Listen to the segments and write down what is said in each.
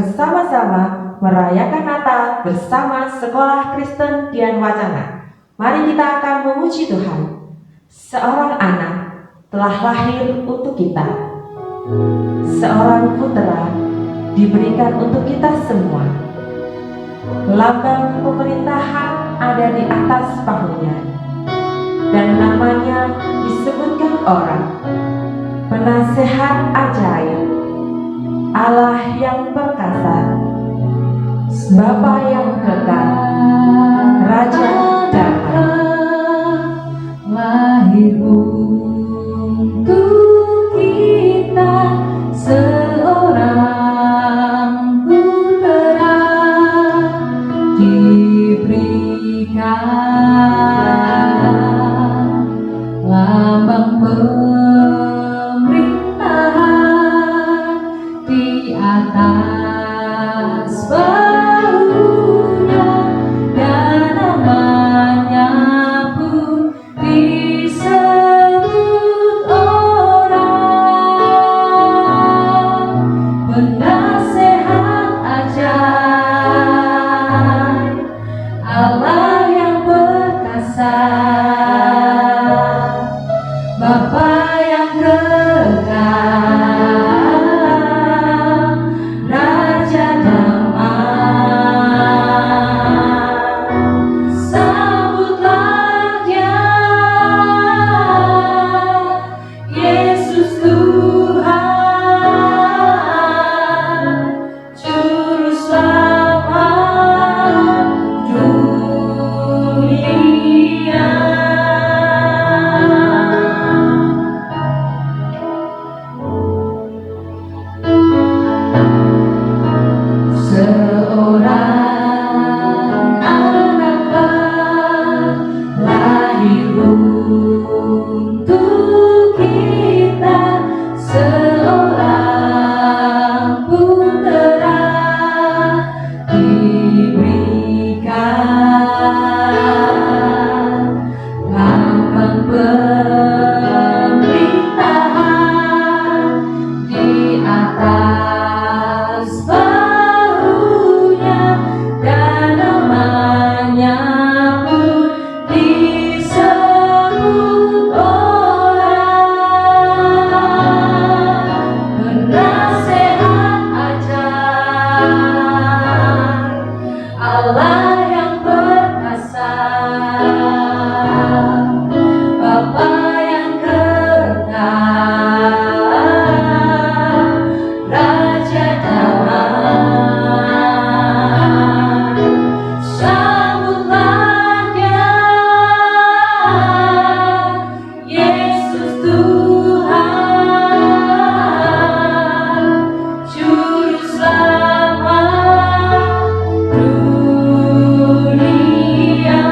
bersama-sama merayakan Natal bersama Sekolah Kristen Dian Wacana. Mari kita akan memuji Tuhan. Seorang anak telah lahir untuk kita. Seorang putera diberikan untuk kita semua. Lambang pemerintahan ada di atas bahunya, dan namanya disebutkan orang, Penasehat Ajaib, Allah yang perkasa, Bapa yang kekal, Raja damai. Lahir untuk kita seorang putera, diberikan lambang pemerintahan di atas bahunya, dan namanya pun disebut orang, Penasehat Ajaib, Allah yang perkasa, Bapa yang kekal, Raja damai. Sambutlah Dia, Yesus Tuhan, Juru Selamat dunia. Seorang anak lahir untuk kita, seorang putera diberikan lambang pemerintahan di atas bahunya, dan namanya pun disebut orang, Penasehat Ajaib, Allah yang perkasa, Bapa yang kekal, Raja damai. Sambutlah Dia, Yesus Tuhan, Juru Selamat dunia.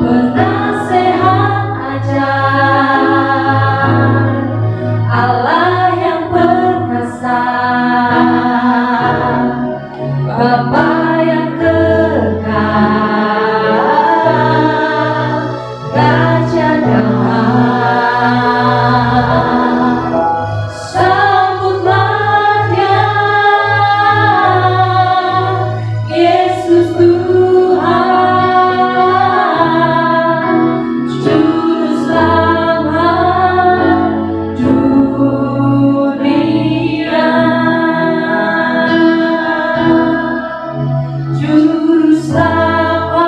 Penasehat Ajaib, Allah yang perkasa, Bapa yang kekal, Raja damai. Sambutlah Dia, Yesus Tuhan, Juru Selamat dunia. Juru Selamat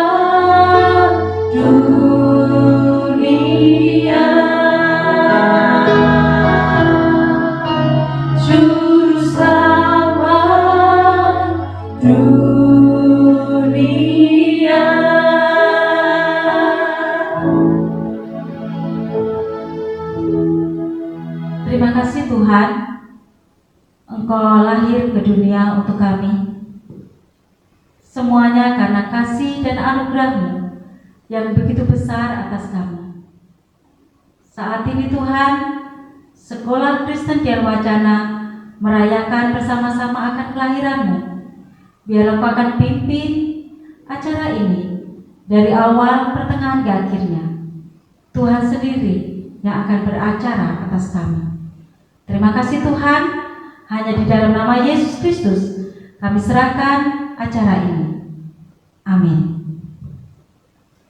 dunia. Juru Selamat dunia. Terima kasih Tuhan, Engkau lahir ke dunia untuk kami. Semuanya karena kasih dan anugerah-Mu yang begitu besar atas kami. Saat ini Tuhan, Sekolah Kristen Dian Wacana merayakan bersama-sama akan kelahiran-Mu. Biar Engkau akan pimpin acara ini dari awal, pertengahan, hingga akhirnya. Tuhan sendiri yang akan beracara atas kami. Terima kasih Tuhan, Hanya di dalam nama Yesus Kristus kami serahkan acara ini. Amin.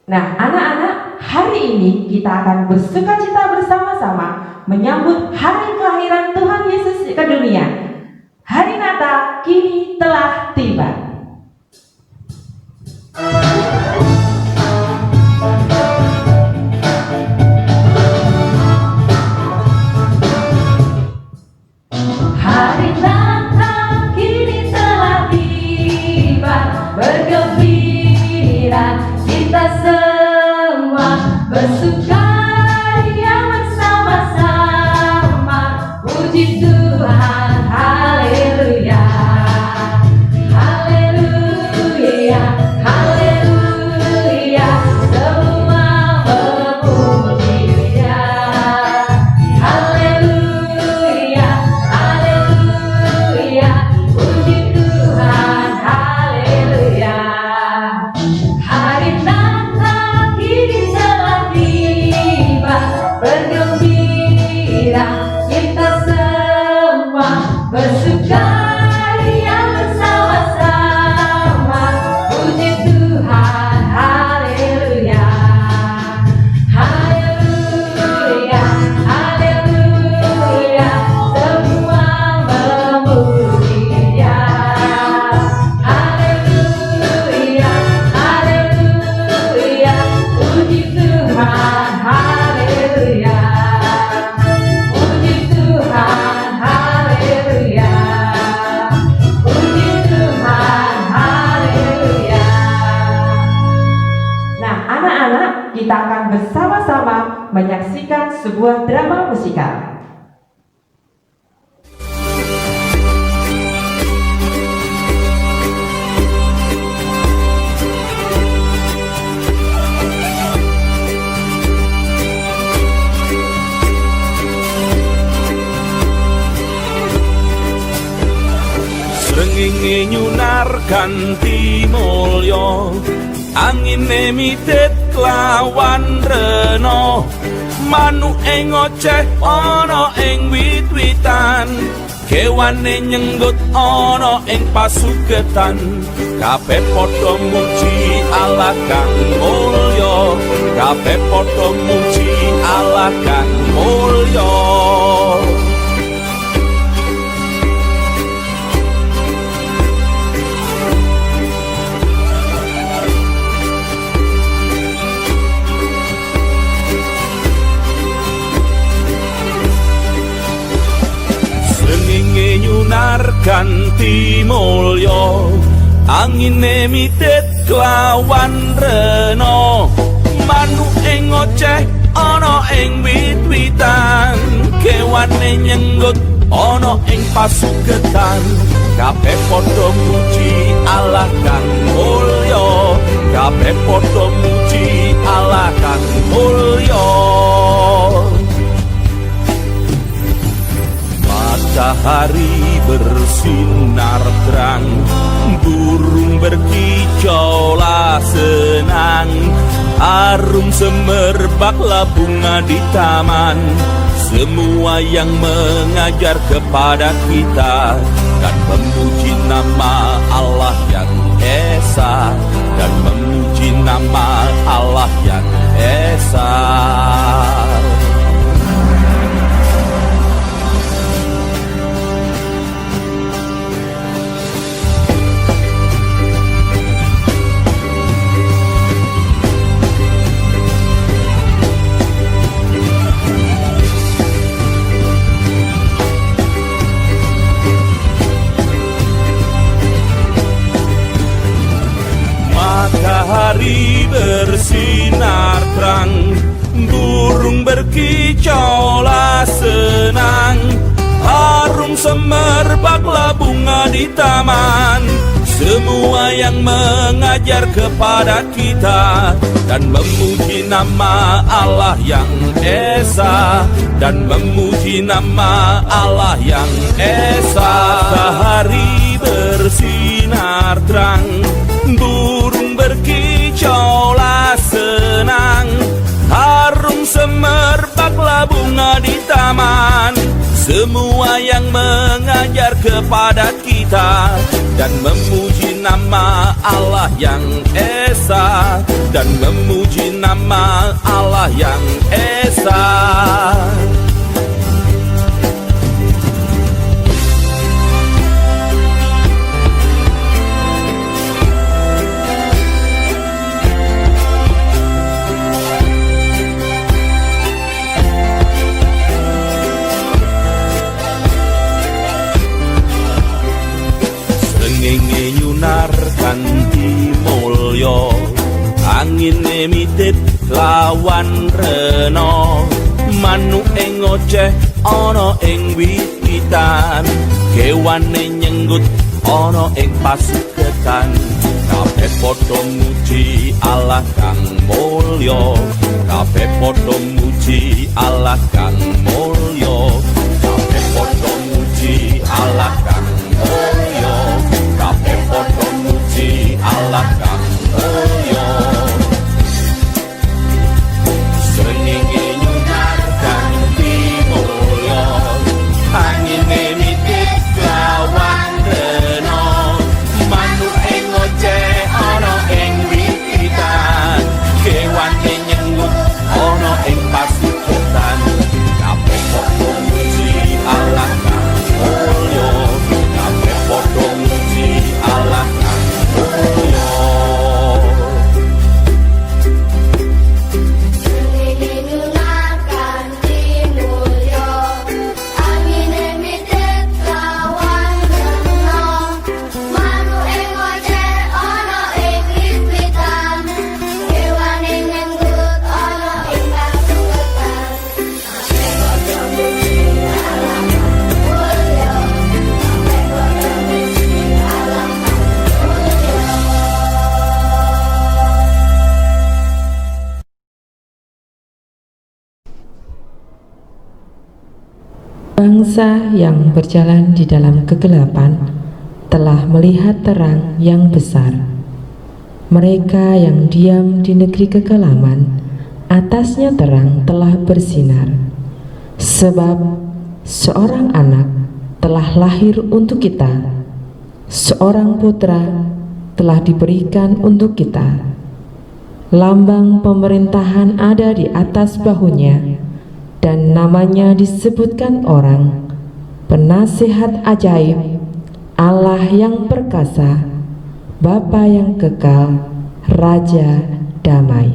Nah, anak-anak, hari ini kita akan bersukacita bersama-sama menyambut hari kelahiran Tuhan Yesus ke dunia. Hari Natal kini telah tiba. Hari Natal kini telah tiba, bergembira kita semua, bersukaria bersama-sama, puji Tuhan, haleluya, haleluya, haleluya, semua memuji Dia, haleluya, haleluya, puji Tuhan, haleluya. Hari Natal kini telah tiba, bergembira kita semua, bersukaria bersama-sama, puji Tuhan, haleluya, haleluya, haleluya, semua memuji Dia, haleluya, haleluya, puji Tuhan, haleluya, puji Tuhan, haleluya, puji Tuhan, haleluya. Nah, anak-anak, kita akan bersama-sama menyaksikan sebuah drama musikal. Srengenge nyunarkan timulya, angine mitet lawan rena, manuk ing oceh ana ing wit-witan, kewane nyenggut ana ing pasugetan, kabeh padha muji Allah kang mulya, kabeh padha muji Allah kang mulya. Srengenge nyunarkan timulya, angine mitet lawan rena, manuk ing oceh ana ing wit-witan, kewane nyenggut ana ing pasugetan, kabeh padha muji Allah kang mulya, kabeh padha muji Allah kang mulya. Matahari bersinar terang, burung berkicau lah senang, harum semerbaklah bunga di taman, semua yang mengajar kepada kita dan memuji nama Allah yang esa, dan memuji nama Allah yang esa. Matahari bersinar terang, burung berkicau lah senang, harum semerbaklah bunga di taman, semua yang mengajar kepada kita dan memuji nama Allah yang esa, dan memuji nama Allah yang esa. Matahari bersinar terang, burung berkicau lah senang, harum semerbaklah bunga di taman, semua yang mengajar mengajar kepada kita dan memuji nama Allah yang esa, dan memuji nama Allah yang esa. Srengenge nyunar kanthi mulya, angin mitip lawan rena, manuk ing oceh ana ing wit-witan, kewane nyenggut ana ing pasuketan. Kabeh padha muji Allah kang mulya, kabeh padha muji Allah kang mulya, kabeh padha muji Allah kang mulya, kabeh padha muji Allah kang mulya. Srengenge nyunar kanthi mulya, angine mitip lawan rena, manuk ing oceh ana ing wit-witan, kewane nyenggut ana ing pasuketan. Kabeh padha muji Allah kang mulya, kabeh padha muji Allah kang mulya. Bangsa yang berjalan di dalam kegelapan telah melihat terang yang besar. Mereka yang diam di negeri kekelaman, atasnya terang telah bersinar. Sebab seorang anak telah lahir untuk kita, seorang putra telah diberikan untuk kita. Lambang pemerintahan ada di atas bahunya, dan namanya disebutkan orang Penasihat Ajaib, Allah yang perkasa, Bapa yang kekal, Raja Damai.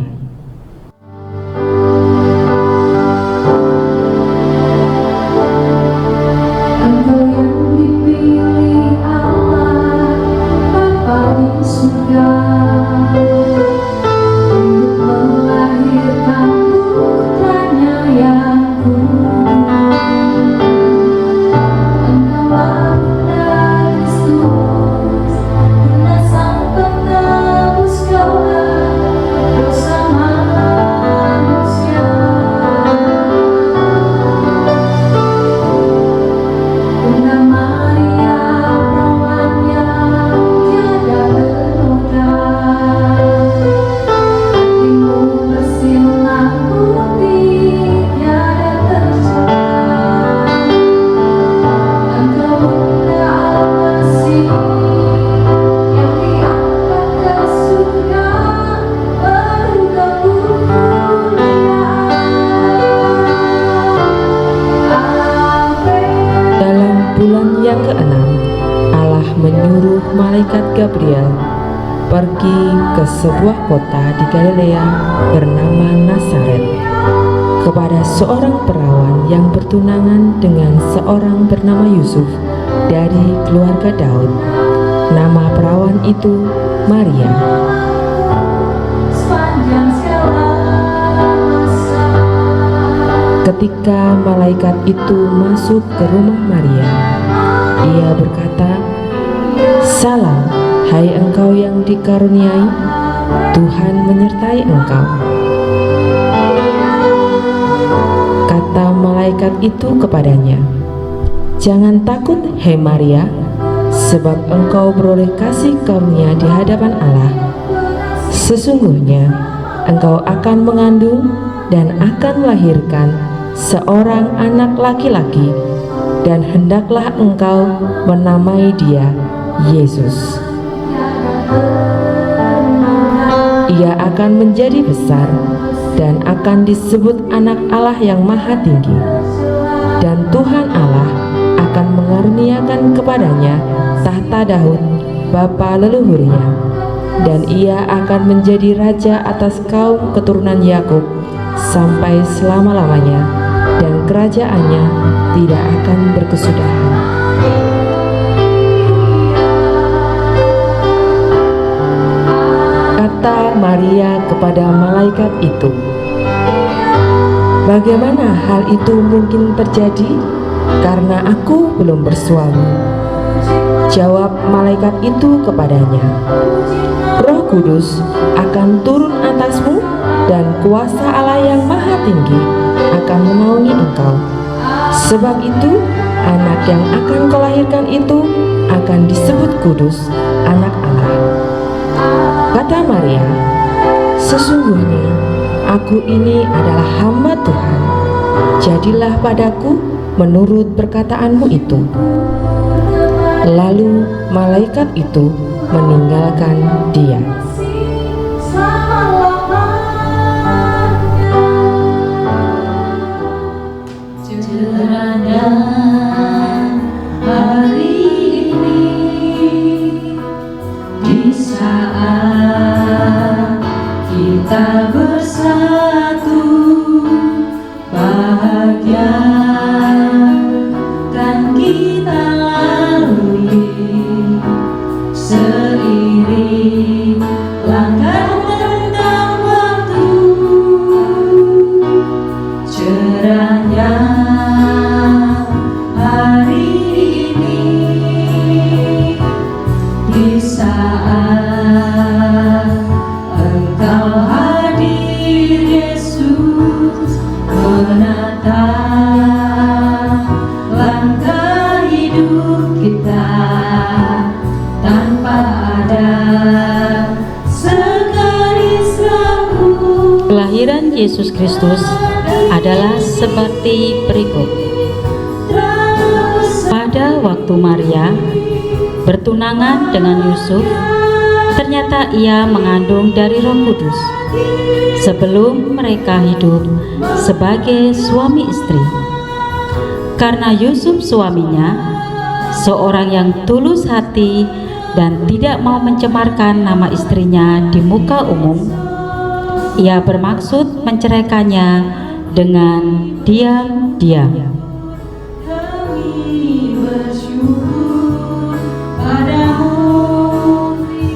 Engkau yang dipilih Allah, Bapa di surga, untuk melahirkan putranya yang malaikat Gabriel pergi ke sebuah kota di Galilea bernama Nazaret kepada seorang perawan yang bertunangan dengan seorang bernama Yusuf dari keluarga Daud. Nama perawan itu Maria. Ketika malaikat itu masuk ke rumah Maria, ia berkata, "Salam, hai engkau yang dikaruniai, Tuhan menyertai engkau." Kata malaikat itu kepadanya, "Jangan takut, hai Maria, sebab engkau beroleh kasih karunia di hadapan Allah. Sesungguhnya engkau akan mengandung dan akan melahirkan seorang anak laki-laki, dan hendaklah engkau menamai dia Yesus. Ia akan menjadi besar dan akan disebut Anak Allah yang Maha Tinggi. Dan Tuhan Allah akan mengaruniakan kepadanya tahta Daud bapa leluhurnya, dan ia akan menjadi raja atas kaum keturunan Yakub sampai selama-lamanya, dan kerajaannya tidak akan berkesudahan. Kata Maria kepada malaikat itu, "Bagaimana hal itu mungkin terjadi? Karena aku belum bersuami." Jawab malaikat itu kepadanya, "Roh Kudus akan turun atasmu, dan kuasa Allah yang Maha Tinggi akan menaungi engkau. Sebab itu, anak yang akan kau lahirkan itu akan disebut kudus, Anak Allah." Kata Maria, "Sesungguhnya aku ini adalah hamba Tuhan. Jadilah padaku menurut perkataanmu itu." Lalu malaikat itu meninggalkan dia. Cerahnya hari ini di saat kita bersatu, bahagia kan kita lalui seiring langkah tentang waktu. Cerahnya hari ini di saat engkau hadir Yesus, menatap langkah hidup kita tanpa ada segaris rambut. Kelahiran Yesus Kristus adalah seperti berikut. Pada waktu Maria bertunangan dengan Yusuf, ternyata ia mengandung dari Roh Kudus sebelum mereka hidup sebagai suami istri. Karena Yusuf suaminya seorang yang tulus hati dan tidak mau mencemarkan nama istrinya di muka umum, ia bermaksud menceraikannya dengan diam-diam. Kami bersyukur padamu,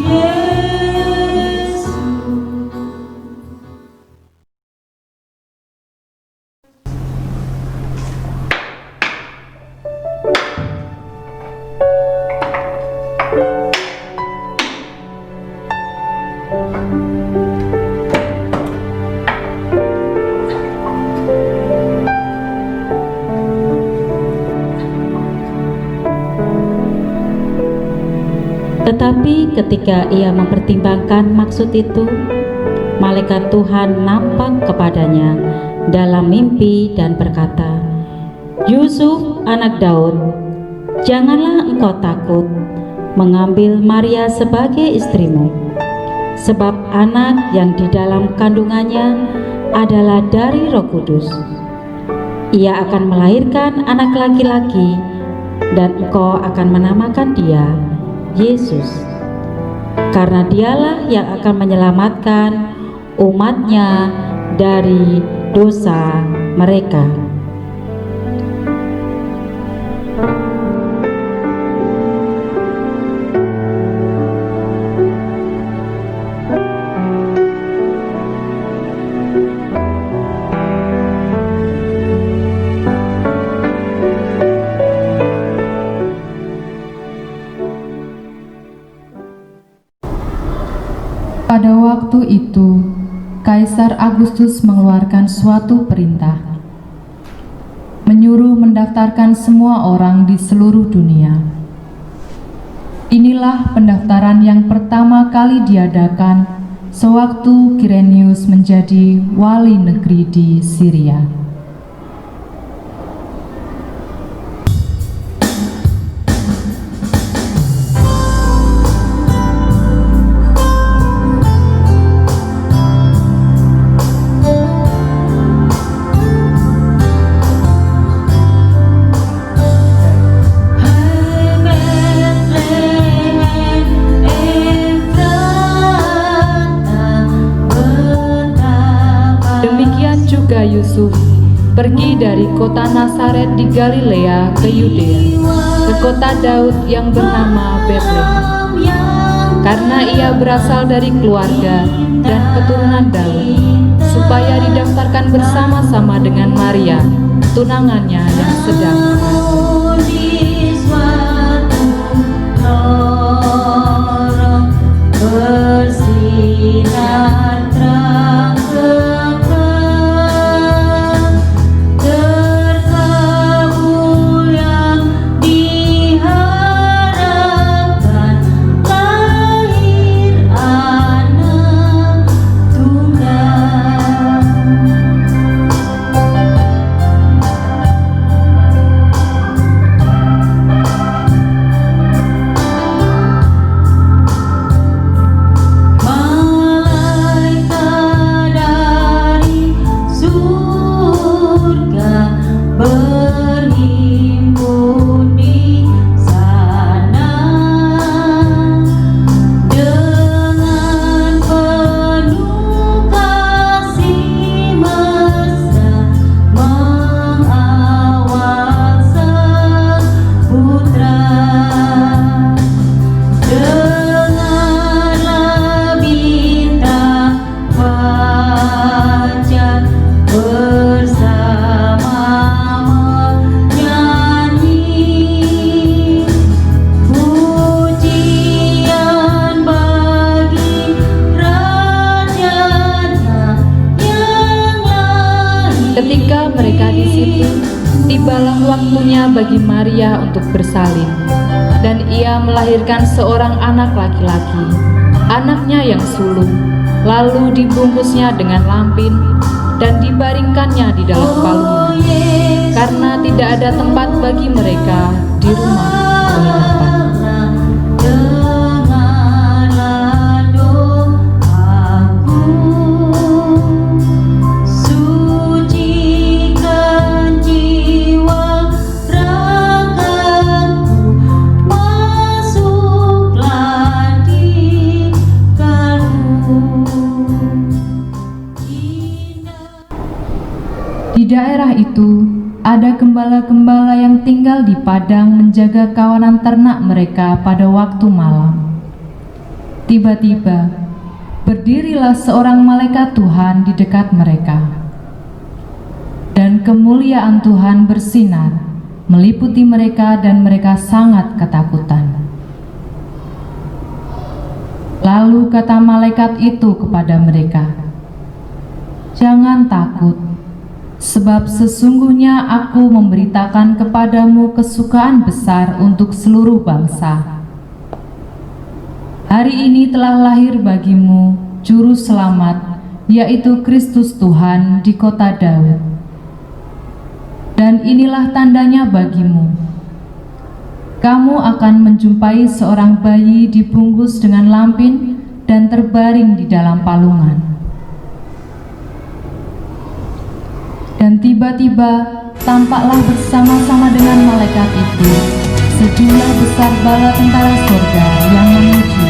Yesus. Tetapi ketika ia mempertimbangkan maksud itu, malaikat Tuhan nampak kepadanya dalam mimpi dan berkata, "Yusuf, anak Daud, janganlah engkau takut mengambil Maria sebagai istrimu, sebab anak yang di dalam kandungannya adalah dari Roh Kudus. Ia akan melahirkan anak laki-laki, dan engkau akan menamakan dia Yesus, karena dialah yang akan menyelamatkan umatnya dari dosa mereka." Pada waktu itu, Kaisar Agustus mengeluarkan suatu perintah, menyuruh mendaftarkan semua orang di seluruh dunia. Inilah pendaftaran yang pertama kali diadakan sewaktu Kirenius menjadi wali negeri di Syria. Yusuf pergi dari kota Nazaret di Galilea ke Yudea, ke kota Daud yang bernama Betlehem, karena ia berasal dari keluarga dan keturunan Daud, supaya didaftarkan bersama-sama dengan Maria, tunangannya yang sedang bersinar terang kekal, terkabul yang diharapkan, lahir anak tunggal. Ketika mereka di situ, tibalah waktunya bagi Maria untuk bersalin, dan ia melahirkan seorang anak laki-laki, anaknya yang sulung, lalu dibungkusnya dengan lampin dan dibaringkannya di dalam palungan, karena tidak ada tempat bagi mereka di rumah penginapan. Di daerah itu, ada gembala-gembala yang tinggal di padang menjaga kawanan ternak mereka pada waktu malam. Tiba-tiba, berdirilah seorang malaikat Tuhan di dekat mereka. Dan kemuliaan Tuhan bersinar, meliputi mereka dan mereka sangat ketakutan. Lalu kata malaikat itu kepada mereka, "Jangan takut, sebab sesungguhnya aku memberitakan kepadamu kesukaan besar untuk seluruh bangsa. Hari ini telah lahir bagimu Juru Selamat, yaitu Kristus Tuhan di kota Daud. Dan inilah tandanya bagimu. Kamu akan menjumpai seorang bayi dibungkus dengan lampin dan terbaring di dalam palungan." Dan tiba-tiba tampaklah bersama-sama dengan malaikat itu sejumlah besar bala tentara surga yang memuji.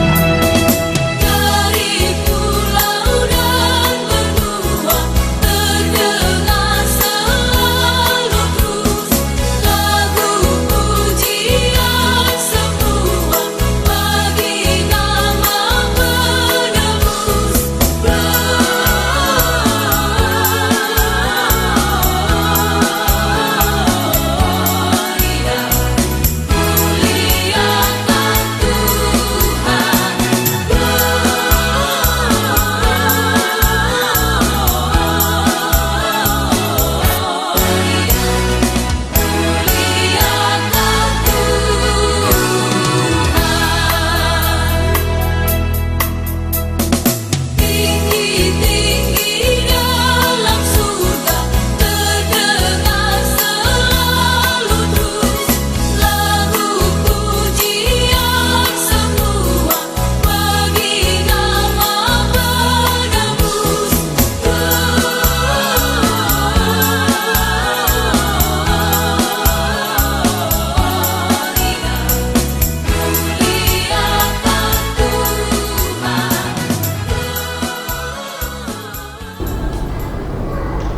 Dari pulau dan benua terdengar selalu terus lagu pujian semua bagi nama penebus. Muliakan Tuhan.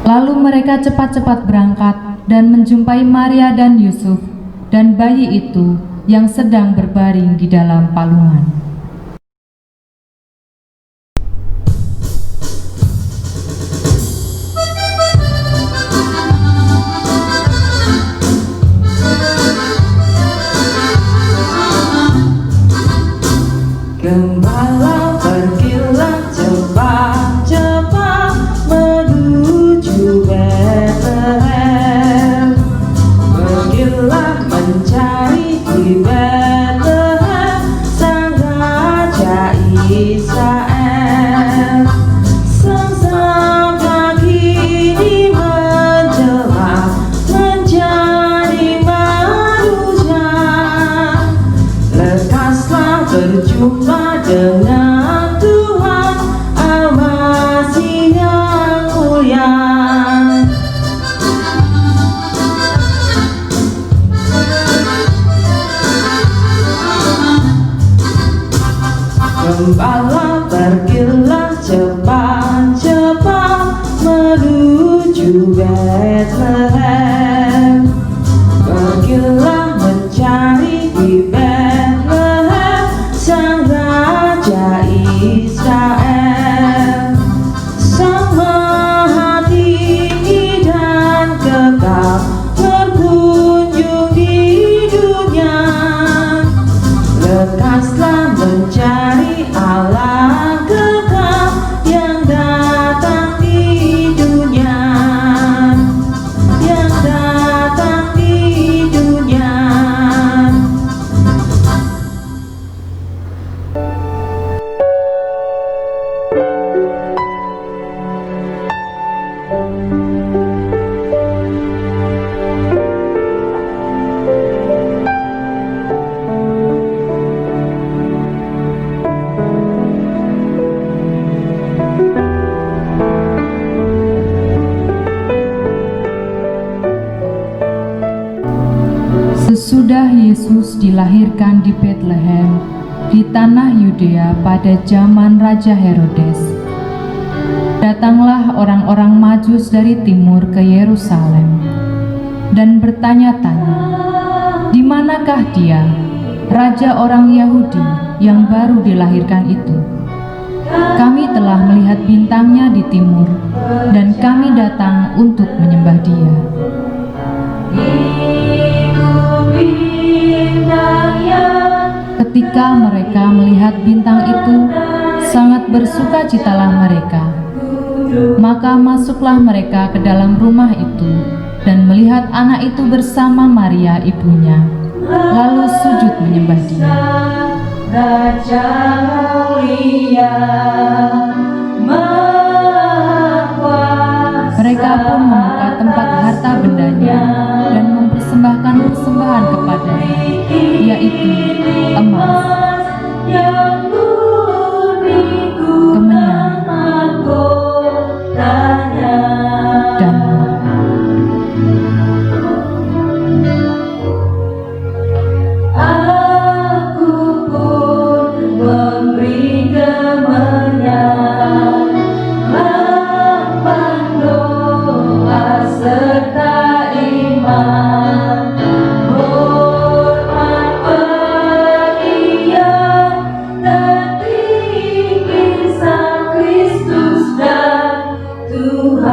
Lalu mereka cepat-cepat berangkat dan menjumpai Maria dan Yusuf dan bayi itu yang sedang berbaring di dalam palungan. Gembala pergilah cepat-cepat menuju Bethlehem. Pergilah mencari di Bethlehem sang raja Israel. Sang kini menjelma menjadi manusia. Lekaslah berjumpa dengan Tuhan Al-Masih yang mulia. Gembala pergilah cepat-cepat menuju Bethlehem. Pergilah mencari di Bethlehem sang raja Israel. Sang Maha Tinggi dan kekal berkunjung di dunia. Lekaslah mencari Allah kekal yang datang di dunia, yang datang di dunia. Sesudah Yesus dilahirkan di Bethlehem, di tanah Yudea pada zaman Raja Herodes, datanglah orang-orang Majus dari timur ke Yerusalem dan bertanya-tanya, "Di manakah dia, Raja orang Yahudi yang baru dilahirkan itu? Kami telah melihat bintangnya di timur, dan kami datang untuk menyembah dia." Ketika mereka melihat bintang itu, sangat bersukacitalah mereka. Maka masuklah mereka ke dalam rumah itu dan melihat anak itu bersama Maria ibunya, lalu sujud menyembah dia. Raja mulia, Mereka pun membuka tempat harta bendanya dan mempersembahkan persembahan kepadanya, yaitu emas, kemenyan, dan mur. Aku pun memberi kemenyan, lambang doa serta iman, hormat perhatian tertinggi Sang Kristus dan Tuhan.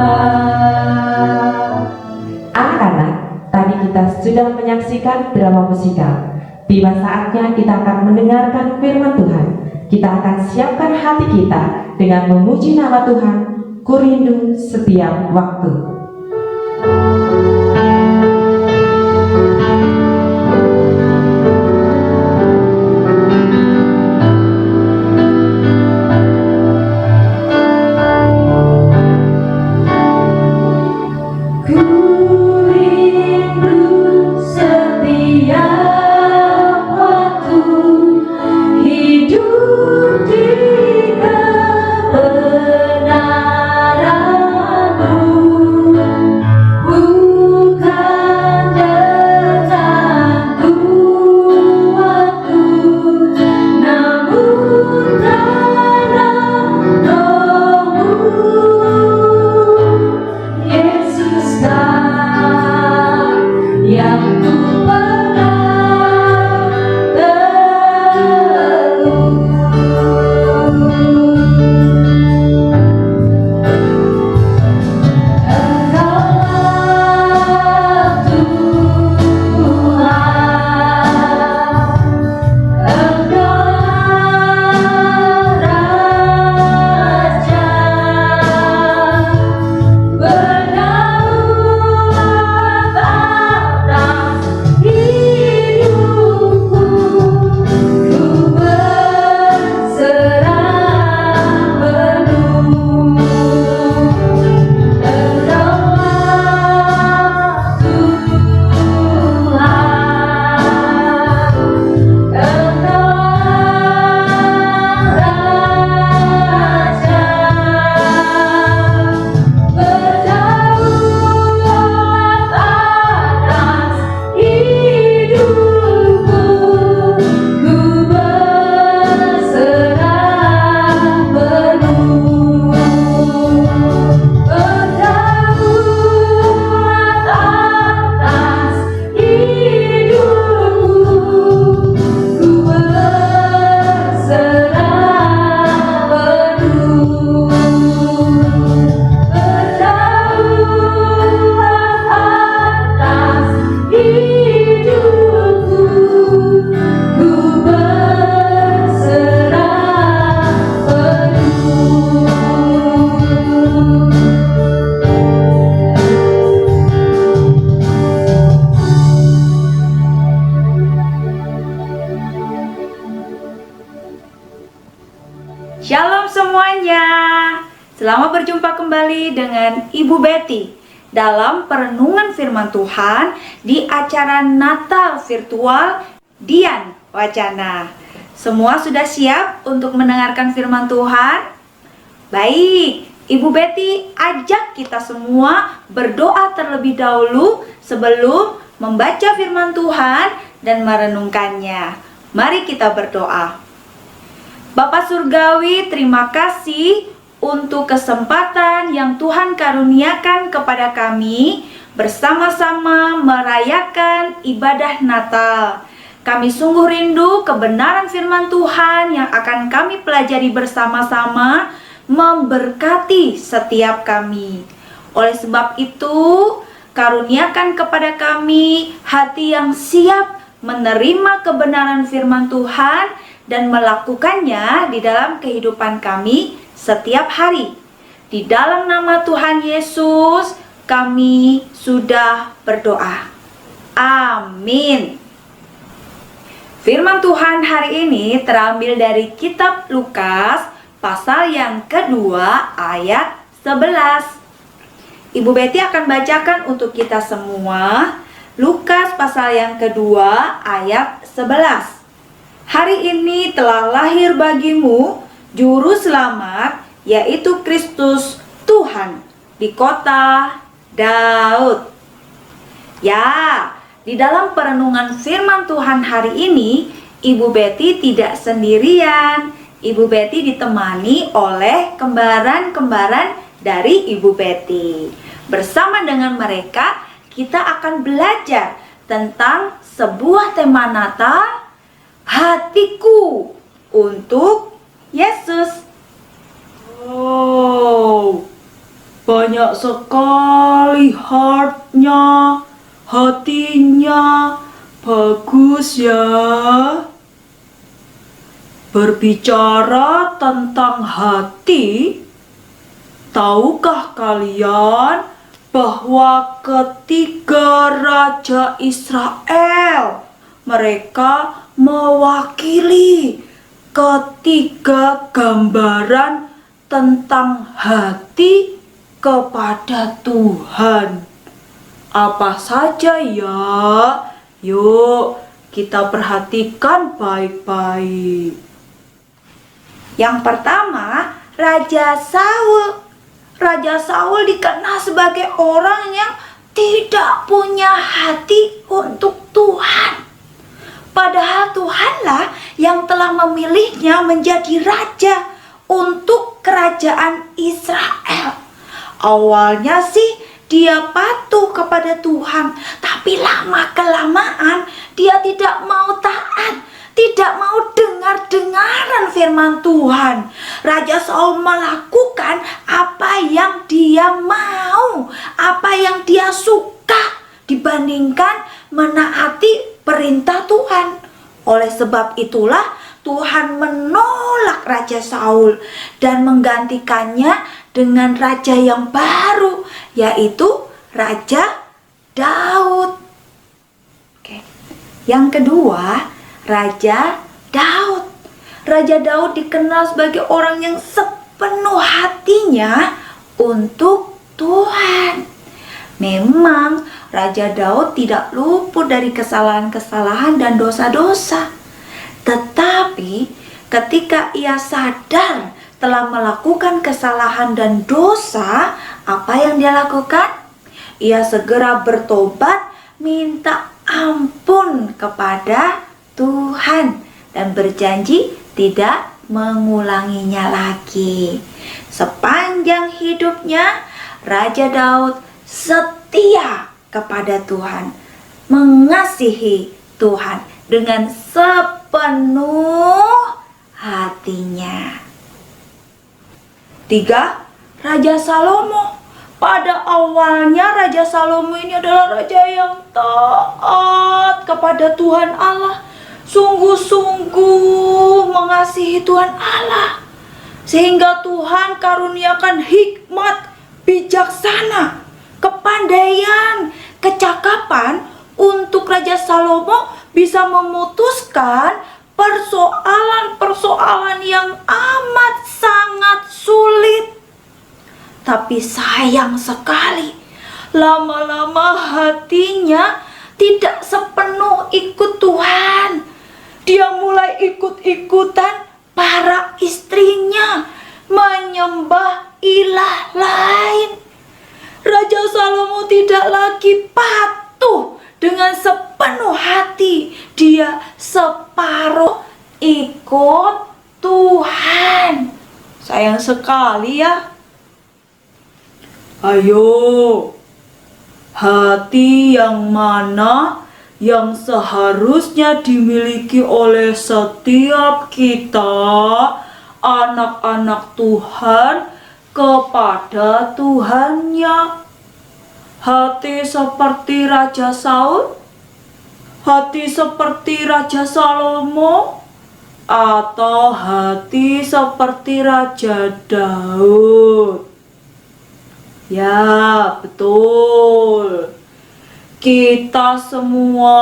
Anak-anak, tadi kita sudah menyaksikan drama musikal. Tiba saatnya kita akan mendengarkan firman Tuhan. Kita akan siapkan hati kita dengan memuji nama Tuhan, kurindu setiap waktu. Kurindu setiap waktu hidup di kebenaran-Mu. Shalom semuanya. Selamat berjumpa kembali dengan Ibu Betty dalam perenungan firman Tuhan di acara Natal virtual Dian Wacana. Semua sudah siap untuk mendengarkan firman Tuhan? Baik, Ibu Betty ajak kita semua berdoa terlebih dahulu sebelum membaca firman Tuhan dan merenungkannya. Mari kita berdoa. Bapak Surgawi, terima kasih untuk kesempatan yang Tuhan karuniakan kepada kami bersama-sama merayakan ibadah Natal. Kami sungguh rindu kebenaran firman Tuhan yang akan kami pelajari bersama-sama memberkati setiap kami. Oleh sebab itu, karuniakan kepada kami hati yang siap menerima kebenaran firman Tuhan dan melakukannya di dalam kehidupan kami setiap hari. Di dalam nama Tuhan Yesus, kami sudah berdoa. Amin. Firman Tuhan hari ini terambil dari kitab Lukas, pasal yang kedua, ayat 11. Ibu Betty akan bacakan untuk kita semua, Lukas pasal yang kedua, ayat 11. Hari ini telah lahir bagimu Juru Selamat, yaitu Kristus Tuhan, di kota Daud. Ya, di dalam perenungan firman Tuhan hari ini, Ibu Betty tidak sendirian. Ibu Betty ditemani oleh kembaran-kembaran dari Ibu Betty. Bersama dengan mereka, kita akan belajar tentang sebuah tema Natal, hatiku untuk Yesus. Oh, banyak sekali hatinya, bagus ya. Berbicara tentang hati, tahukah kalian bahwa ketiga raja Israel, mereka mewakili ketiga gambaran tentang hati kepada Tuhan. Apa saja ya? Yuk, kita perhatikan baik-baik. Yang pertama, Raja Saul. Raja Saul dikenal sebagai orang yang tidak punya hati untuk Tuhan. Padahal Tuhanlah yang telah memilihnya menjadi raja untuk kerajaan Israel. Awalnya sih dia patuh kepada Tuhan, tapi lama-kelamaan dia tidak mau taat, tidak mau dengar-dengaran firman Tuhan. Raja Saul melakukan apa yang dia mau, apa yang dia suka, dibandingkan menaati perintah Tuhan. Oleh sebab itulah Tuhan menolak Raja Saul dan menggantikannya dengan raja yang baru, yaitu Raja Daud. Oke. Yang kedua, Raja Daud. Raja Daud dikenal sebagai orang yang sepenuh hatinya untuk Tuhan. Memang Raja Daud tidak luput dari kesalahan-kesalahan dan dosa-dosa. Tetapi ketika ia sadar telah melakukan kesalahan dan dosa, apa yang dia lakukan? Ia segera bertobat, minta ampun kepada Tuhan dan berjanji tidak mengulanginya lagi. Sepanjang hidupnya, Raja Daud setia kepada Tuhan, mengasihi Tuhan dengan sepenuh hatinya. 3. Raja Salomo. Pada awalnya Raja Salomo ini adalah raja yang taat kepada Tuhan Allah, sungguh-sungguh mengasihi Tuhan Allah, sehingga Tuhan karuniakan hikmat, bijaksana, kepandaian, kecakapan untuk Raja Salomo bisa memutuskan persoalan-persoalan yang amat sangat sulit. Tapi sayang sekali, lama-lama hatinya tidak sepenuh ikut Tuhan. Dia mulai ikut-ikutan para istrinya, menyembah ilah lain. Raja Salomo tidak lagi patuh dengan sepenuh hati. Dia separuh ikut Tuhan. Sayang sekali ya. Ayo, hati yang mana yang seharusnya dimiliki oleh setiap kita, anak-anak Tuhan, kepada Tuhannya? Hati seperti Raja Saul? Hati seperti Raja Salomo? Atau hati seperti Raja Daud? Ya, betul. Kita semua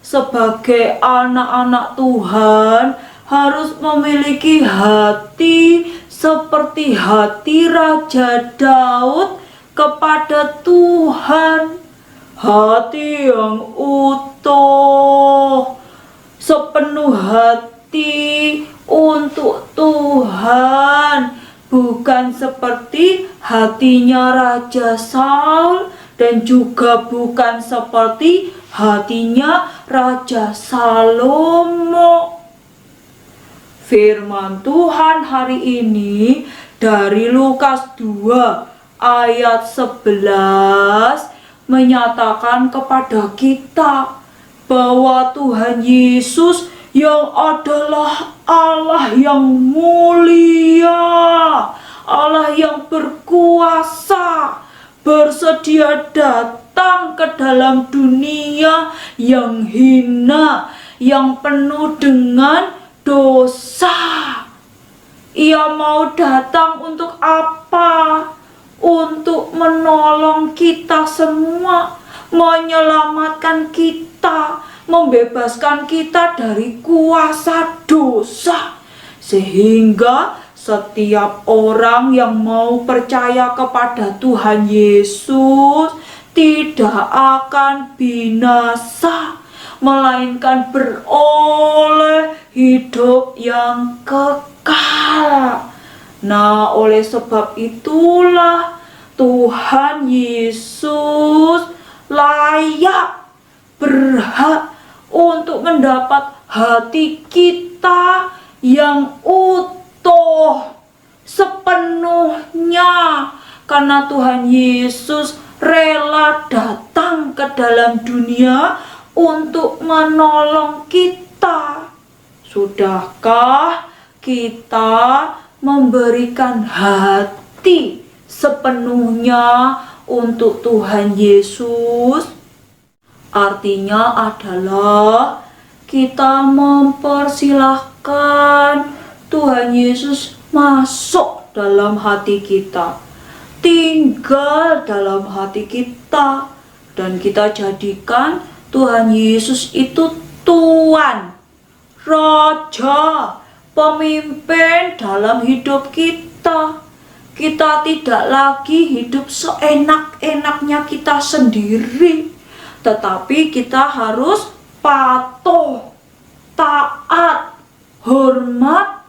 sebagai anak-anak Tuhan harus memiliki hati seperti hati Raja Daud kepada Tuhan. Hati yang utuh, sepenuh hati untuk Tuhan. Bukan seperti hatinya Raja Saul dan juga bukan seperti hatinya Raja Salomo. Firman Tuhan hari ini dari Lukas 2 ayat 11 menyatakan kepada kita bahwa Tuhan Yesus yang adalah Allah yang mulia, Allah yang berkuasa, bersedia datang ke dalam dunia yang hina, yang penuh dengan dosa. Ia mau datang untuk apa? Untuk menolong kita semua, menyelamatkan kita, membebaskan kita dari kuasa dosa, sehingga setiap orang yang mau percaya kepada Tuhan Yesus tidak akan binasa, melainkan beroleh hidup yang kekal. Nah, oleh sebab itulah Tuhan Yesus layak, berhak untuk mendapat hati kita yang utuh sepenuhnya, karena Tuhan Yesus rela datang ke dalam dunia untuk menolong kita. Sudahkah kita memberikan hati sepenuhnya untuk Tuhan Yesus? Artinya adalah kita mempersilahkan Tuhan Yesus masuk dalam hati kita, tinggal dalam hati kita, dan kita jadikan Tuhan Yesus itu Tuan, Raja, pemimpin dalam hidup kita. Kita tidak lagi hidup seenak-enaknya kita sendiri, tetapi kita harus patuh, taat, hormat,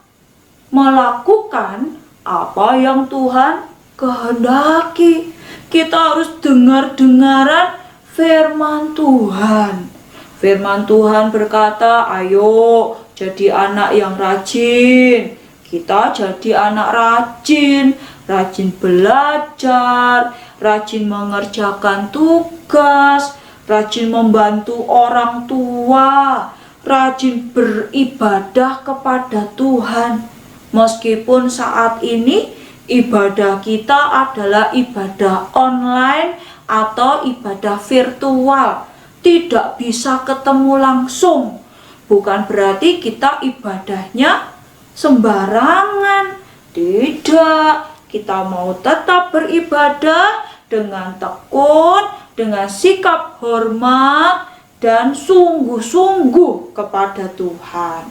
melakukan apa yang Tuhan kehendaki. Kita harus dengar-dengaran firman Tuhan. Firman Tuhan berkata, ayo jadi anak yang rajin. Kita jadi anak rajin, rajin belajar, rajin mengerjakan tugas, rajin membantu orang tua, rajin beribadah kepada Tuhan. Meskipun saat ini ibadah kita adalah ibadah online atau ibadah virtual, tidak bisa ketemu langsung. Bukan berarti kita ibadahnya sembarangan. Tidak, kita mau tetap beribadah dengan tekun, dengan sikap hormat dan sungguh-sungguh kepada Tuhan.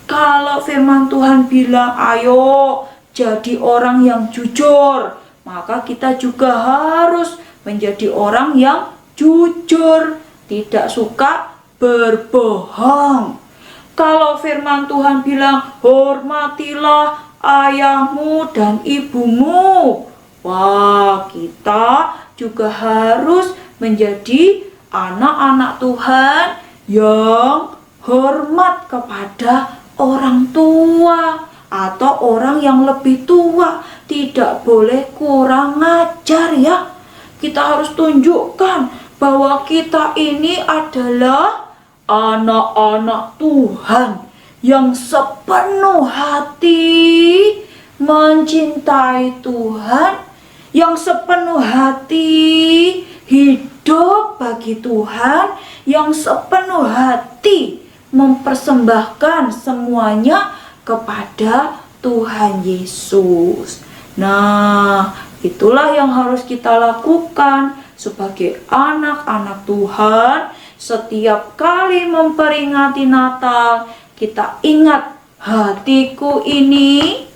Kalau firman Tuhan bilang, ayo jadi orang yang jujur, maka kita juga harus menjadi orang yang jujur, tidak suka berbohong. Kalau firman Tuhan bilang, hormatilah ayahmu dan ibumu. Wah, kita juga harus menjadi anak-anak Tuhan yang hormat kepada orang tua atau orang yang lebih tua. Tidak boleh kurang ajar ya. Kita harus tunjukkan bahwa kita ini adalah anak-anak Tuhan yang sepenuh hati mencintai Tuhan, yang sepenuh hati hidup bagi Tuhan, yang sepenuh hati mempersembahkan semuanya kepada Tuhan Yesus. Nah, itulah yang harus kita lakukan sebagai anak-anak Tuhan. Setiap kali memperingati Natal, kita ingat, hatiku ini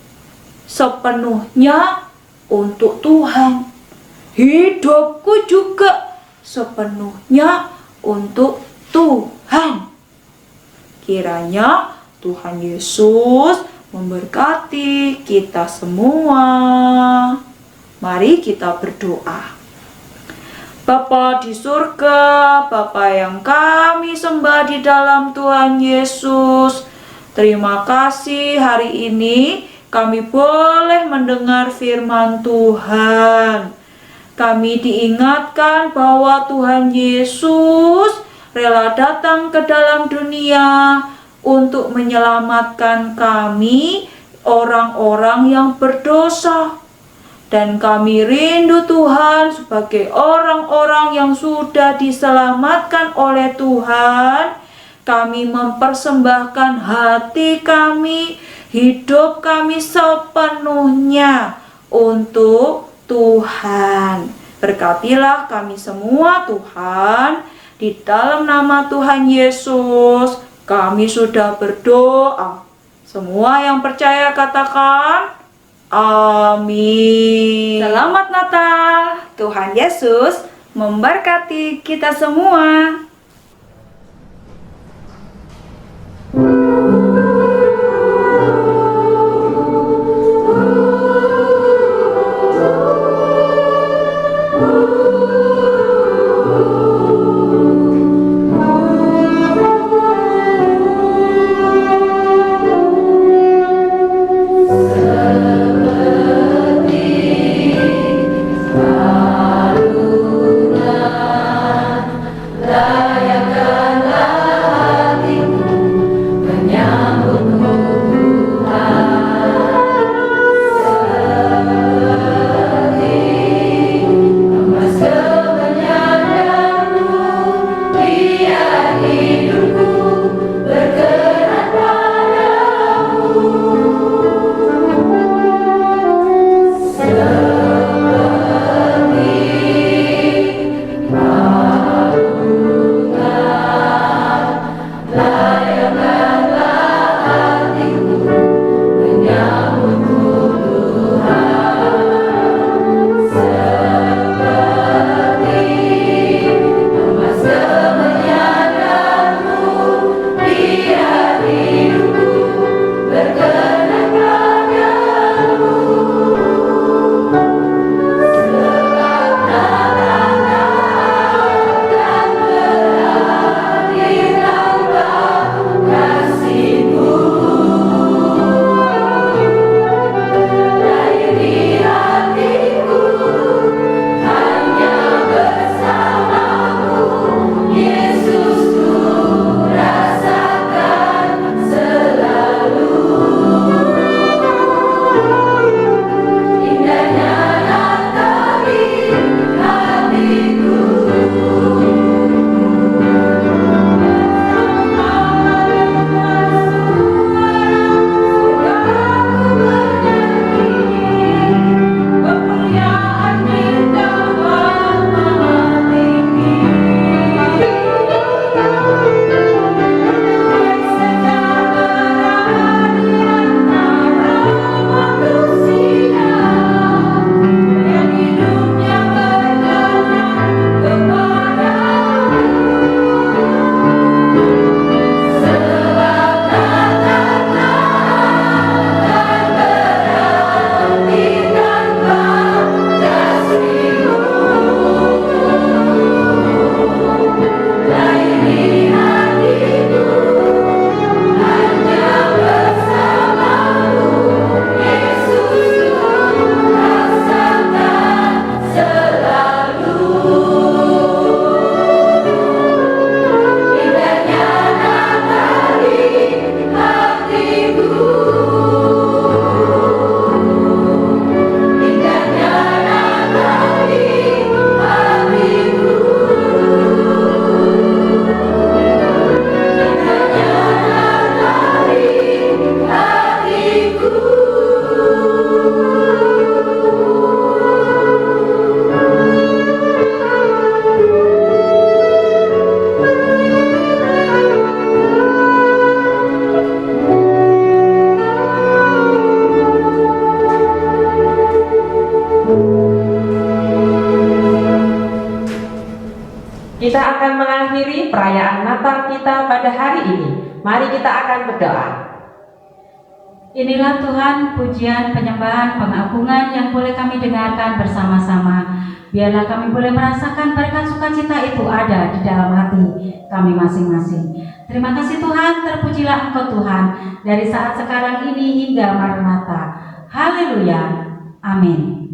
sepenuhnya untuk Tuhan. Hidupku juga sepenuhnya untuk Tuhan. Kiranya Tuhan Yesus memberkati kita semua. Mari kita berdoa. Bapa di surga, Bapa yang kami sembah di dalam Tuhan Yesus, terima kasih hari ini kami boleh mendengar firman Tuhan. Kami diingatkan bahwa Tuhan Yesus rela datang ke dalam dunia untuk menyelamatkan kami, orang-orang yang berdosa. Dan kami rindu Tuhan sebagai orang-orang yang sudah diselamatkan oleh Tuhan. Kami mempersembahkan hati kami, hidup kami sepenuhnya untuk Tuhan. Berkatilah kami semua Tuhan. Di dalam nama Tuhan Yesus kami sudah berdoa. Semua yang percaya katakan amin. Selamat Natal. Tuhan Yesus memberkati kita semua. La perayaan Natal kita pada hari ini. Mari kita akan berdoa. Inilah Tuhan pujian, penyembahan, pengagungan yang boleh kami dengarkan bersama-sama. Biarlah kami boleh merasakan berkat sukacita itu ada di dalam hati kami masing-masing. Terima kasih Tuhan, terpujilah Engkau Tuhan, dari saat sekarang ini hingga Maranatha. Haleluya. Amin.